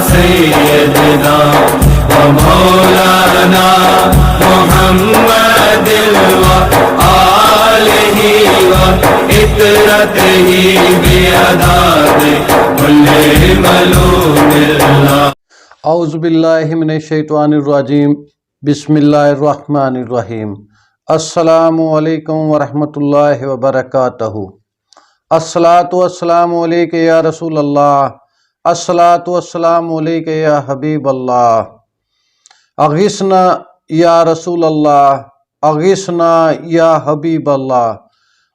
سيدنا ومولانا محمد وآله وإطرته بأداب كل ملوم الله. اعوذ باللہ من الشیطان الرجیم. بسم اللہ الرحمن الرحیم. السلام علیکم ورحمۃ اللہ وبرکاتہ. الصلاۃ والسلام علیک یا رسول اللہ. الصلاۃ والسلام علیک یا حبیب اللہ. اغثنا یا رسول اللہ. اغثنا یا حبیب اللہ.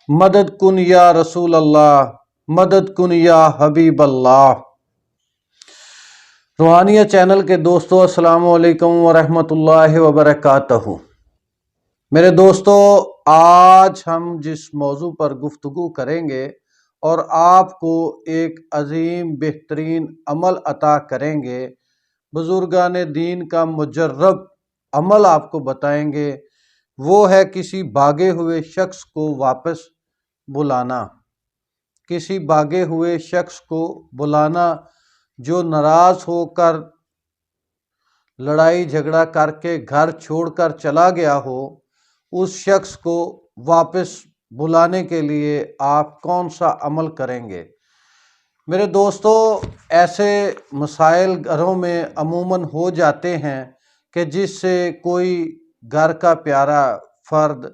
مدد کن یا رسول اللہ. مدد کن یا حبیب اللہ. روحانیت چینل کے دوستو، السلام علیکم ورحمۃ اللہ وبرکاتہ. میرے دوستو، آج ہم جس موضوع پر گفتگو کریں گے اور آپ کو ایک عظیم بہترین عمل عطا کریں گے، بزرگان دین کا مجرب عمل آپ کو بتائیں گے، وہ ہے کسی بھاگے ہوئے شخص کو واپس بلانا. کسی بھاگے ہوئے شخص کو بلانا جو ناراض ہو کر، لڑائی جھگڑا کر کے گھر چھوڑ کر چلا گیا ہو. اس شخص کو واپس بلانے کے لیے آپ کون سا عمل کریں گے؟ میرے دوستو، ایسے مسائل گھروں میں عموماً ہو جاتے ہیں کہ جس سے کوئی گھر کا پیارا فرد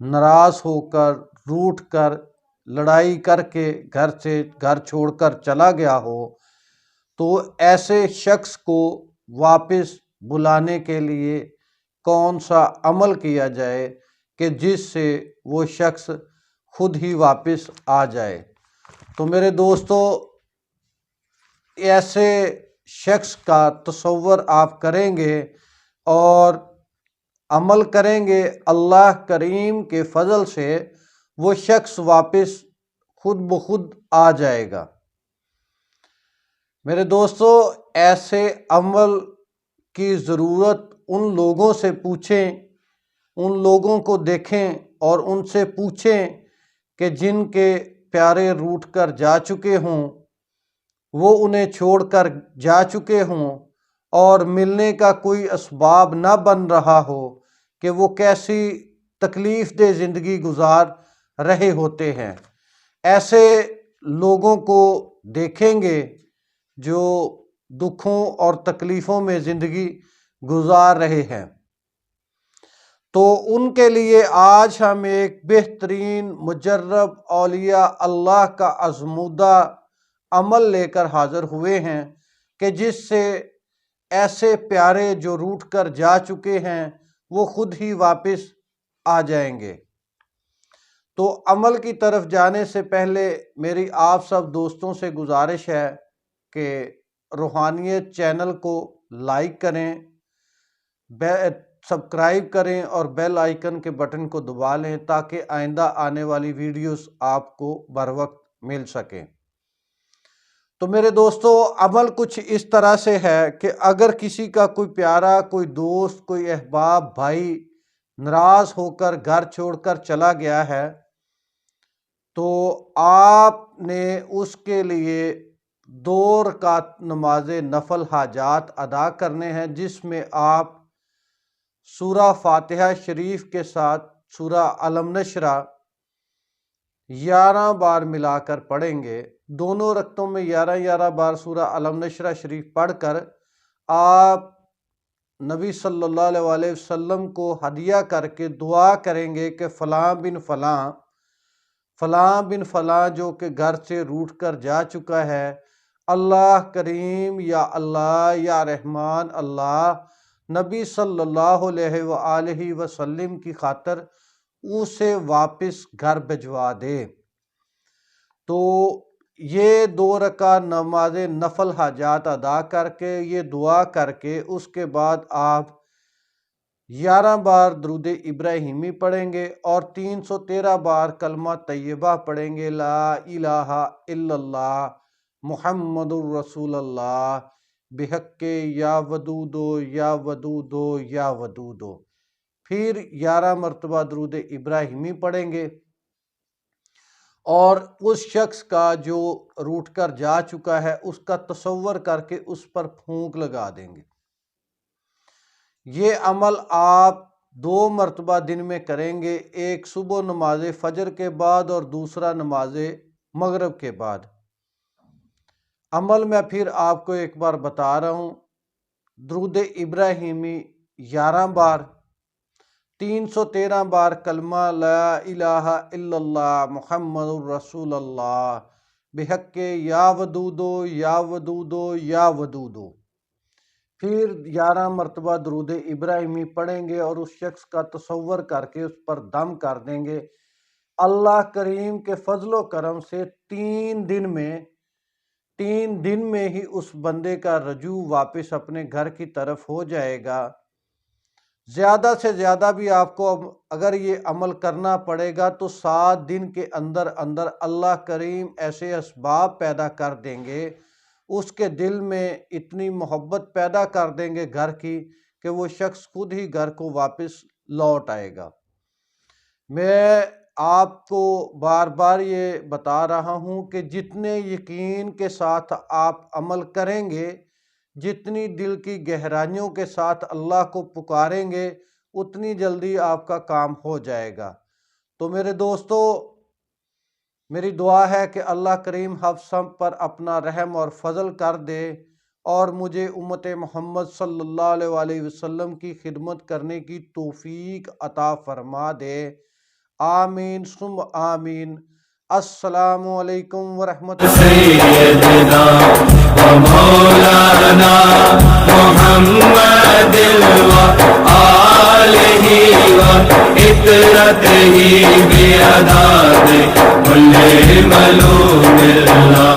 ناراض ہو کر، روٹھ کر، لڑائی کر کے گھر چھوڑ کر چلا گیا ہو. تو ایسے شخص کو واپس بلانے کے لیے کون سا عمل کیا جائے کہ جس سے وہ شخص خود ہی واپس آ جائے؟ تو میرے دوستو، ایسے شخص کا تصور آپ کریں گے اور عمل کریں گے، اللہ کریم کے فضل سے وہ شخص واپس خود بخود آ جائے گا. میرے دوستو، ایسے عمل کی ضرورت ان لوگوں سے پوچھیں، ان لوگوں کو دیکھیں اور ان سے پوچھیں کہ جن کے پیارے روٹھ کر جا چکے ہوں، وہ انہیں چھوڑ کر جا چکے ہوں اور ملنے کا کوئی اسباب نہ بن رہا ہو کہ وہ کیسی تکلیف دہ زندگی گزار رہے ہوتے ہیں. ایسے لوگوں کو دیکھیں گے جو دکھوں اور تکلیفوں میں زندگی گزار رہے ہیں. تو ان کے لیے آج ہم ایک بہترین مجرب اولیاء اللہ کا آزمودہ عمل لے کر حاضر ہوئے ہیں کہ جس سے ایسے پیارے جو روٹھ کر جا چکے ہیں وہ خود ہی واپس آ جائیں گے. تو عمل کی طرف جانے سے پہلے میری آپ سب دوستوں سے گزارش ہے کہ روحانیت چینل کو لائک کریں، سبسکرائب کریں اور بیل آئیکن کے بٹن کو دبا لیں تاکہ آئندہ آنے والی ویڈیوز آپ کو بر وقت مل سکیں. تو میرے دوستو، عمل کچھ اس طرح سے ہے کہ اگر کسی کا کوئی پیارا، کوئی دوست، کوئی احباب، بھائی ناراض ہو کر گھر چھوڑ کر چلا گیا ہے تو آپ نے اس کے لیے 2 رکعت نماز نفل حاجات ادا کرنے ہیں، جس میں آپ سورہ فاتحہ شریف کے ساتھ سورہ علم نشرہ 11 بار ملا کر پڑھیں گے. دونوں رکعتوں میں 11 بار سورہ علم نشرہ شریف پڑھ کر آپ نبی صلی اللہ علیہ وسلم کو ہدیہ کر کے دعا کریں گے کہ فلاں بن فلاں، فلاں بن فلاں جو کہ گھر سے روٹھ کر جا چکا ہے، اللہ کریم یا اللہ یا رحمان اللہ نبی صلی اللہ علیہ وآلہ وسلم کی خاطر اسے واپس گھر بھجوا دے. تو یہ 2 رکعت نماز نفل حاجات ادا کر کے، یہ دعا کر کے، اس کے بعد آپ 11 بار درود ابراہیمی پڑھیں گے اور 313 بار کلمہ طیبہ پڑھیں گے، لا الہ الا اللہ محمد الرسول اللہ بحق یا ودودو یا ودودو یا ودودو. پھر 11 مرتبہ درود ابراہیمی پڑھیں گے اور اس شخص کا جو روٹ کر جا چکا ہے اس کا تصور کر کے اس پر پھونک لگا دیں گے۔ یہ عمل آپ 2 مرتبہ دن میں کریں گے، ایک صبح نماز فجر کے بعد اور دوسرا نماز مغرب کے بعد۔ عمل میں پھر آپ کو ایک بار بتا رہا ہوں، درود ابراہیمی 11 بار، 313 بار کلمہ لا الہ الا اللہ محمد الرسول اللہ بحق یا ودودو یا ودودو یا ودودو، پھر 11 مرتبہ درود ابراہیمی پڑھیں گے اور اس شخص کا تصور کر کے اس پر دم کر دیں گے۔ اللہ کریم کے فضل و کرم سے 3 دن میں ہی اس بندے کا رجوع واپس اپنے گھر کی طرف ہو جائے گا۔ زیادہ سے زیادہ بھی آپ کو اگر یہ عمل کرنا پڑے گا تو 7 دن کے اندر اندر اللہ کریم ایسے اسباب پیدا کر دیں گے، اس کے دل میں اتنی محبت پیدا کر دیں گے گھر کی کہ وہ شخص خود ہی گھر کو واپس لوٹ آئے گا۔ میں آپ کو بار بار یہ بتا رہا ہوں کہ جتنے یقین کے ساتھ آپ عمل کریں گے، جتنی دل کی گہرائیوں کے ساتھ اللہ کو پکاریں گے، اتنی جلدی آپ کا کام ہو جائے گا۔ تو میرے دوستو، میری دعا ہے کہ اللہ کریم ہم سب پر اپنا رحم اور فضل کر دے اور مجھے امت محمد صلی اللہ علیہ وآلہ وسلم کی خدمت کرنے کی توفیق عطا فرما دے۔ آمین ثم آمین۔ السلام علیکم ورحمۃ اللہ۔ سیدنا و مولانا محمد و آلہ و اطرتہ بیعداد کل ملوم اللہ۔